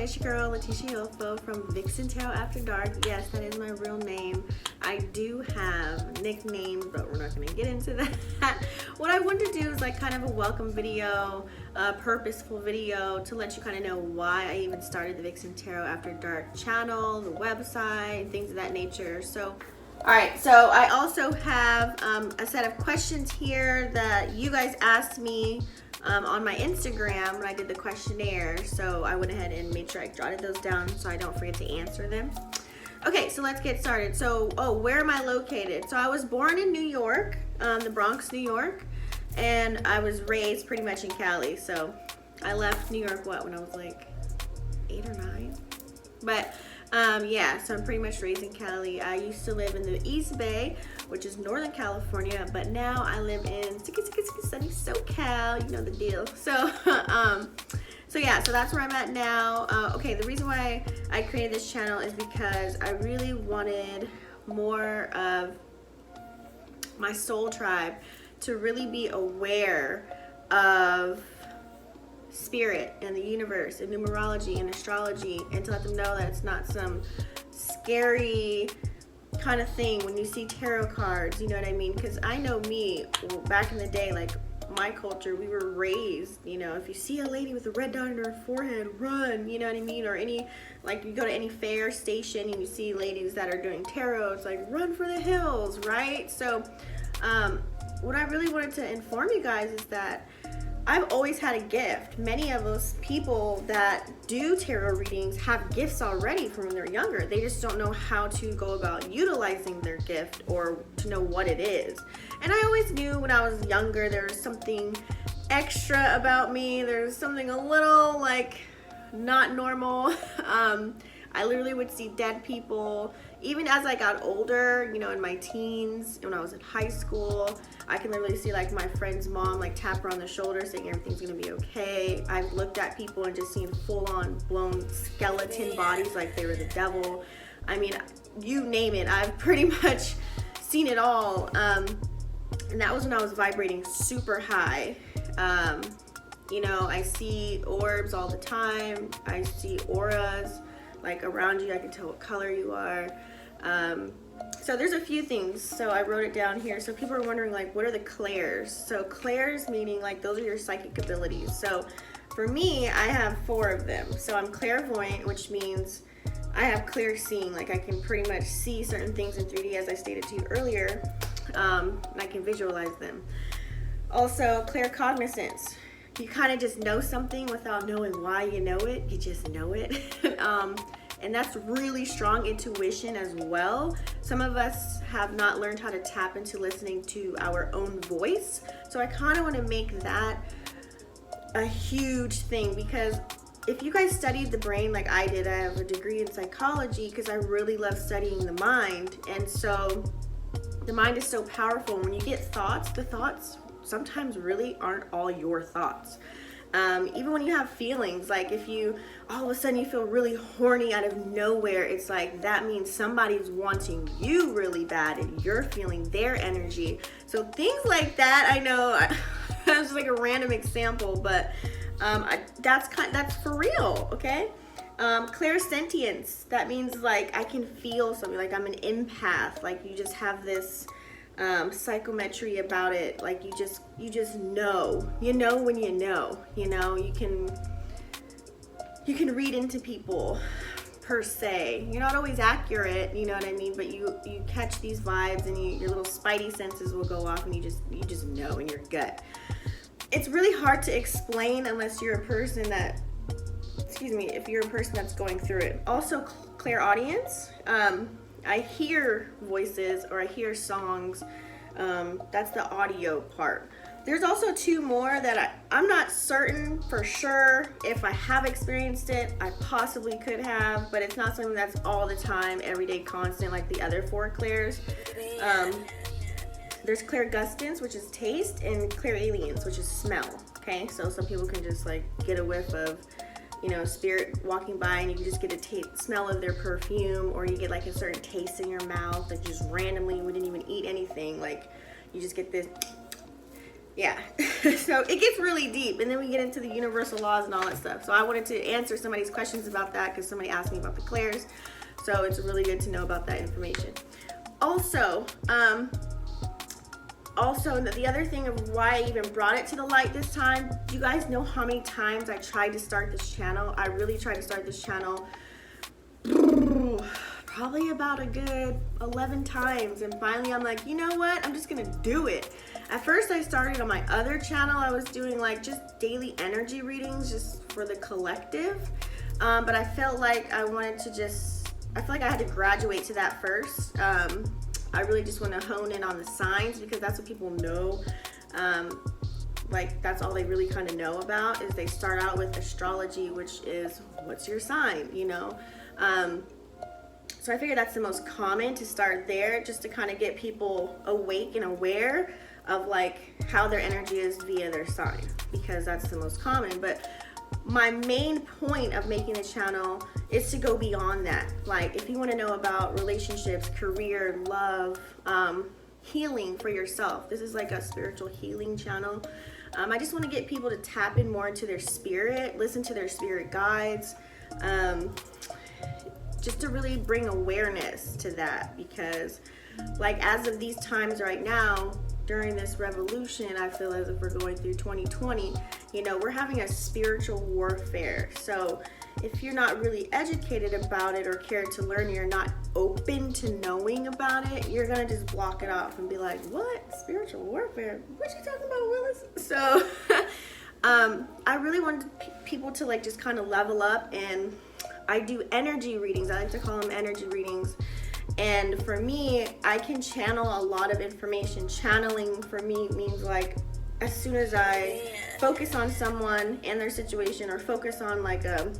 it's your girl Latisha from Vixen Tarot After Dark. Yes, that is my real name. I do have nicknames, but we're not going to get into that. What I wanted to do is like kind of a welcome video, a purposeful video to let you kind of know why I even started the Vixen Tarot After Dark channel, the website, things of that nature. So alright, so I also have a set of questions here that you guys asked me on my Instagram when I did the questionnaire. So I went ahead and made sure I jotted those down so I don't forget to answer them. Okay, so let's get started. So, where am I located? So I was born in New York, the Bronx, New York, and I was raised pretty much in Cali. So I left New York, when I was like 8 or 9? But yeah, so I'm pretty much raised in Cali. I used to live in the East Bay, which is Northern California, but now I live in sunny SoCal, you know the deal. So, so yeah, so that's where I'm at now. Okay, the reason why I created this channel is because I really wanted more of my soul tribe to really be aware of spirit and the universe and numerology and astrology, and to let them know that it's not some scary kind of thing when you see tarot cards, you know what I mean? Because I know me, back in the day, like my culture, we were raised, you know, if you see a lady with a red dot on her forehead, run, you know what I mean? Or any, like you go to any fair station and you see ladies that are doing tarot, it's like run for the hills, right? So what I really wanted to inform you guys is that I've always had a gift. Many of those people that do tarot readings have gifts already from when they're younger. They just don't know how to go about utilizing their gift or to know what it is. And I always knew when I was younger there was something extra about me. There's something a little like not normal. I literally would see dead people. Even as I got older, you know, in my teens, when I was in high school, I can literally see like my friend's mom like tap her on the shoulder saying everything's gonna be okay. I've looked at people and just seen full-on blown skeleton bodies like they were the devil. I mean, you name it, I've pretty much seen it all. And that was when I was vibrating super high. You know, I see orbs all the time. I see auras like around you. I can tell what color you are. So there's a few things. So I wrote it down here. So people are wondering like, what are the clairs? So clairs meaning like those are your psychic abilities. So for me, I have 4 of them. So I'm clairvoyant, which means I have clear seeing. Like I can pretty much see certain things in 3D, as I stated to you earlier, and I can visualize them. Also, claircognizance. You kind of just know something without knowing why you know it. You just know it. And that's really strong intuition as well. Some of us have not learned how to tap into listening to our own voice. So I kind of want to make that a huge thing, because if you guys studied the brain like I did, I have a degree in psychology because I really love studying the mind. And so the mind is so powerful. When you get thoughts, the thoughts sometimes really aren't all your thoughts. Even when you have feelings, like if you all of a sudden you feel really horny out of nowhere, it's like that means somebody's wanting you really bad and you're feeling their energy. So things like that, I know that's like a random example, but that's for real, okay? Clairsentience, that means like I can feel something, like I'm an empath, like you just have this psychometry about it, like you just know, you know when you know, you can read into people per se. You're not always accurate, you know what I mean, but you catch these vibes and your little spidey senses will go off and you just know in your gut. It's really hard to explain unless you're a person that, if you're a person that's going through it. Also, clairaudience. I hear voices or I hear songs. That's the audio part. There's also 2 more that I'm not certain for sure if I have experienced it. I possibly could have, but it's not something that's all the time, everyday, constant, like the other 4 clairs. There's clairgustance, which is taste, and clairalience, which is smell. Okay, so some people can just like get a whiff of, you know, spirit walking by and you can just get a smell of their perfume, or you get like a certain taste in your mouth, like just randomly, we didn't even eat anything, like you just get this yeah. So it gets really deep, and then we get into the universal laws and all that stuff. So I wanted to answer somebody's questions about that because somebody asked me about the clairs. So it's really good to know about that information. Also, the other thing of why I even brought it to the light this time, do you guys know how many times I tried to start this channel? I really tried to start this channel probably about a good 11 times, and finally I'm like, you know what, I'm just gonna do it. At first I started on my other channel, I was doing like just daily energy readings just for the collective, but I felt like I feel like I had to graduate to that first. I really just want to hone in on the signs because that's what people know. Like that's all they really kind of know about is they start out with astrology, which is what's your sign, you know? So I figure that's the most common to start there, just to kind of get people awake and aware of like how their energy is via their sign, because that's the most common. But my main point of making the channel is to go beyond that. Like if you want to know about relationships, career, love, healing for yourself, this is like a spiritual healing channel. I just want to get people to tap in more into their spirit, listen to their spirit guides, just to really bring awareness to that, because like as of these times right now, during this revolution, I feel as if we're going through 2020, you know, we're having a spiritual warfare. So if you're not really educated about it or care to learn, you're not open to knowing about it, you're gonna just block it off and be like, what? Spiritual warfare? What you talking about, Willis? So I really wanted people to like just kind of level up, and I do energy readings. I like to call them energy readings. And for me, I can channel a lot of information. Channeling for me means like as soon as I focus on someone and their situation, or focus on like a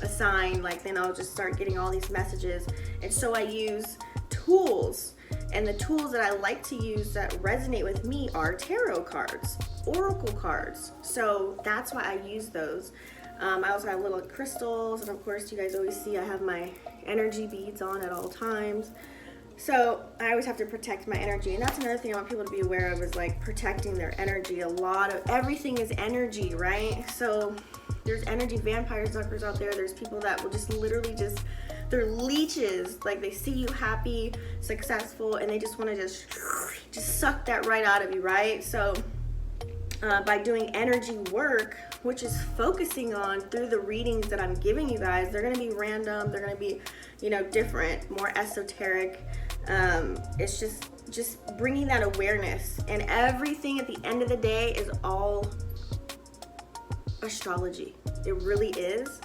sign, like then I'll just start getting all these messages. And so I use tools, and the tools that I like to use that resonate with me are tarot cards, oracle cards. So that's why I use those. I also have little crystals, and of course you guys always see I have my energy beads on at all times. So I always have to protect my energy, and that's another thing I want people to be aware of, is like protecting their energy. A lot of everything is energy, right? So there's energy vampire suckers out there. There's people that will just literally just, they're leeches. Like they see you happy, successful, and they just want to just suck that right out of you, right? So by doing energy work, which is focusing on through the readings that I'm giving you guys, they're going to be random, they're going to be, you know, different, more esoteric. It's just bringing that awareness, and everything at the end of the day is all astrology. It really is.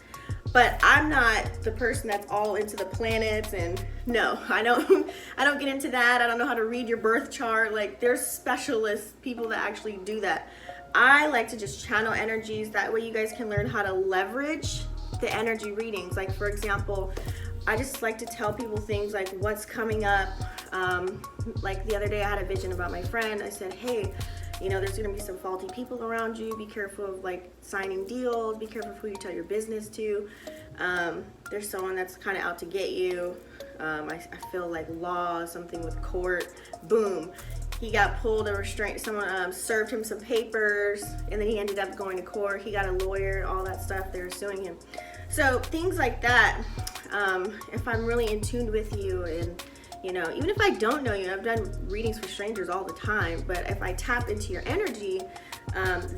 But I'm not the person that's all into the planets, and no, I don't get into that. I don't know how to read your birth chart. Like there's specialists, people that actually do that. I like to just channel energies. That way you guys can learn how to leverage the energy readings. Like for example, I just like to tell people things like what's coming up. Like the other day I had a vision about my friend. I said, hey, you know, there's gonna be some faulty people around you. Be careful of like signing deals. Be careful of who you tell your business to. There's someone that's kind of out to get you. I feel like law, something with court. Boom. He got pulled a restraint. Someone served him some papers, and then he ended up going to court. He got a lawyer, all that stuff. They were suing him. So things like that. If I'm really in tune with you, and you know, even if I don't know you, I've done readings for strangers all the time, but if I tap into your energy,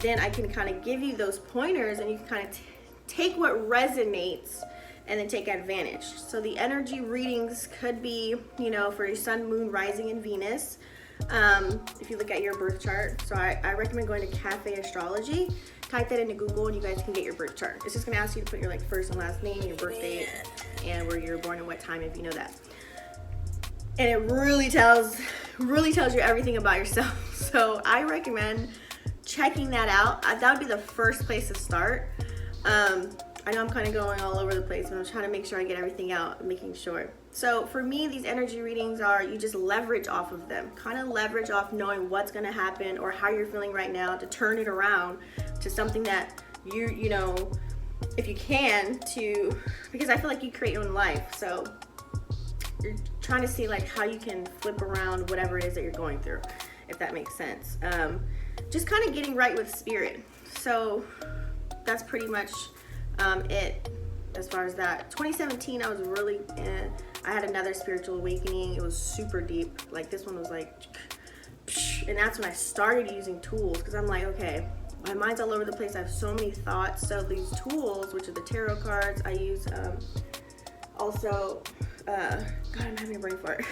then I can kind of give you those pointers, and you can kind of take what resonates and then take advantage. So the energy readings could be, you know, for your sun, moon, rising, and Venus. If you look at your birth chart. So I recommend going to Cafe Astrology. Type that into Google and you guys can get your birth chart. It's just going to ask you to put your like first and last name, your birth date, and where you're born and what time, if you know that. And it really tells you everything about yourself. So I recommend checking that out. That would be the first place to start. I know I'm kind of going all over the place, but I'm trying to make sure I get everything out, making sure. So for me, these energy readings are, you just leverage off of them. Kind of leverage off knowing what's going to happen or how you're feeling right now to turn it around to something that you know, if you can, to, because I feel like you create your own life. So you're trying to see like how you can flip around whatever it is that you're going through, if that makes sense. just kind of getting right with spirit. So that's pretty much it as far as that. 2017, I was really I had another spiritual awakening. It was super deep. Like this one was like, and that's when I started using tools, because I'm like, okay, my mind's all over the place. I have so many thoughts. So these tools, which are the tarot cards, I use also, God, I'm having a brain fart.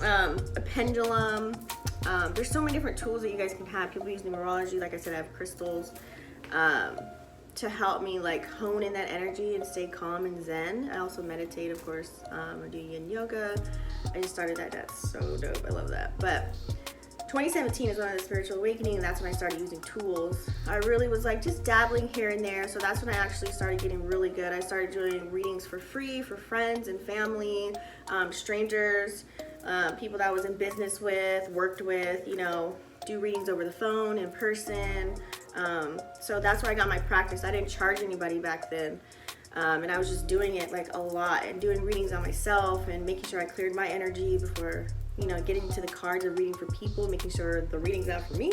A pendulum. There's so many different tools that you guys can have. People use numerology. Like I said, I have crystals to help me like hone in that energy and stay calm and zen. I also meditate, of course. I do yin yoga. I just started that. That's so dope. I love that. But 2017 is when I had the spiritual awakening, and that's when I started using tools. I really was like just dabbling here and there. So that's when I actually started getting really good. I started doing readings for free for friends and family, strangers, people that I was in business with, worked with, you know, do readings over the phone, in person. So that's where I got my practice. I didn't charge anybody back then. And I was just doing it like a lot and doing readings on myself and making sure I cleared my energy before, you know, getting to the cards of reading for people, making sure the reading's out for me.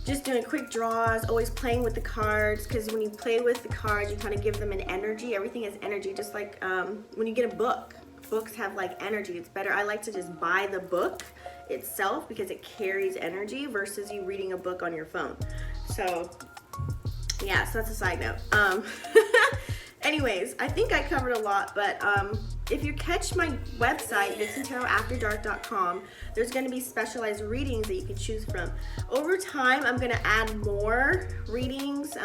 Just doing quick draws, always playing with the cards, because when you play with the cards, you kind of give them an energy. Everything has energy, just like when you get a book. Books have like energy. It's better. I like to just buy the book itself because it carries energy versus you reading a book on your phone. So yeah, so that's a side note. Anyways, I think I covered a lot, but if you catch my website, vixentarotafterdark.com, there's going to be specialized readings that you can choose from. Over time, I'm going to add more readings.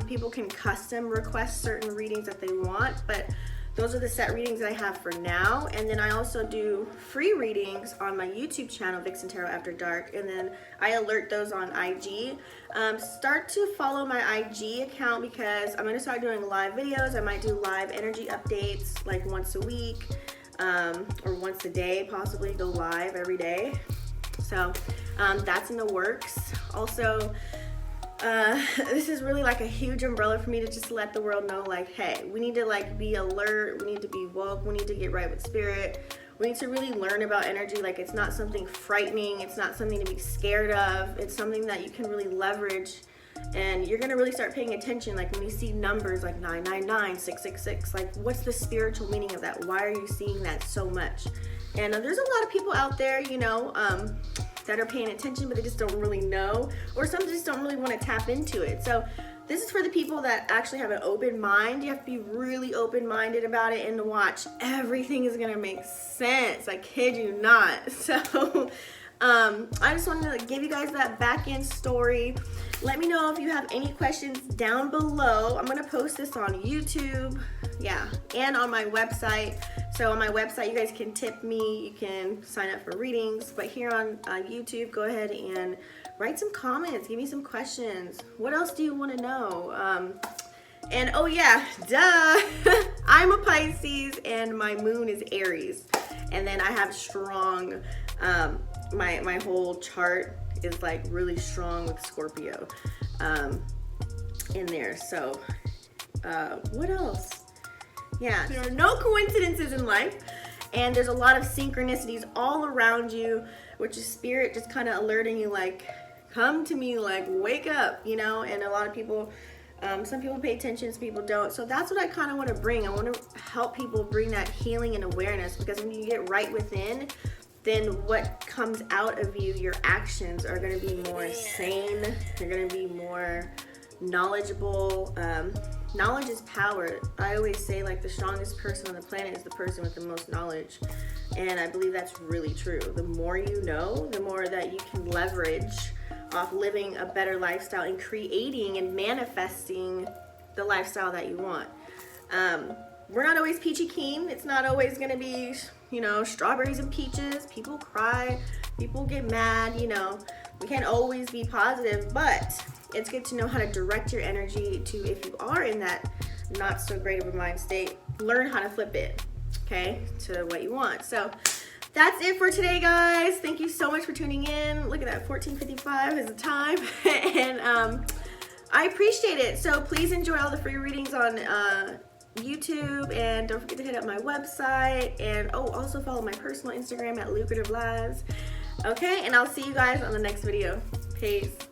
People can custom request certain readings that they want, but those are the set readings that I have for now. And then I also do free readings on my YouTube channel, Vixen Tarot After Dark, and then I alert those on IG. Start to follow my IG account because I'm gonna start doing live videos. I might do live energy updates like once a week, or once a day, possibly go live every day. So that's in the works. Also, this is really like a huge umbrella for me to just let the world know, like, hey, we need to like be alert, we need to be woke, we need to get right with spirit, we need to really learn about energy. Like, it's not something frightening, it's not something to be scared of, it's something that you can really leverage, and you're gonna really start paying attention. Like when you see numbers like 999, 666, like what's the spiritual meaning of that? Why are you seeing that so much? And there's a lot of people out there, you know, that are paying attention, but they just don't really know, or some just don't really want to tap into it. So this is for the people that actually have an open mind. You have to be really open-minded about it and watch. Everything is gonna make sense. I kid you not. So I just wanted to give you guys that back end story. Let me know if you have any questions down below. I'm gonna post this on YouTube, yeah, and on my website. So on my website, you guys can tip me, you can sign up for readings, but here on YouTube, go ahead and write some comments, give me some questions. What else do you want to know? And oh yeah, duh, I'm a Pisces and my moon is Aries. And then I have strong, my whole chart is like really strong with Scorpio in there. So what else? Yeah, there are no coincidences in life, and there's a lot of synchronicities all around you, which is spirit just kind of alerting you, like, come to me, like, wake up, you know. And a lot of people, some people pay attention, some people don't. So that's what I kind of want to bring. I want to help people bring that healing and awareness, because when you get right within, then what comes out of you, your actions are going to be more sane. They're going to be more knowledgeable. Knowledge is power. I always say, like, the strongest person on the planet is the person with the most knowledge, and I believe that's really true. The more you know, the more that you can leverage off living a better lifestyle and creating and manifesting the lifestyle that you want. We're not always peachy keen. It's not always going to be, you know, strawberries and peaches. People cry, people get mad, you know. We can't always be positive, but it's good to know how to direct your energy to, if you are in that not so great of a mind state, learn how to flip it, okay, to what you want. So that's it for today, guys. Thank you so much for tuning in. Look at that, 14:55 is the time. And I appreciate it. So please enjoy all the free readings on YouTube, and don't forget to hit up my website, and also follow my personal Instagram at Lucrative Lives. Okay, and I'll see you guys on the next video. Peace.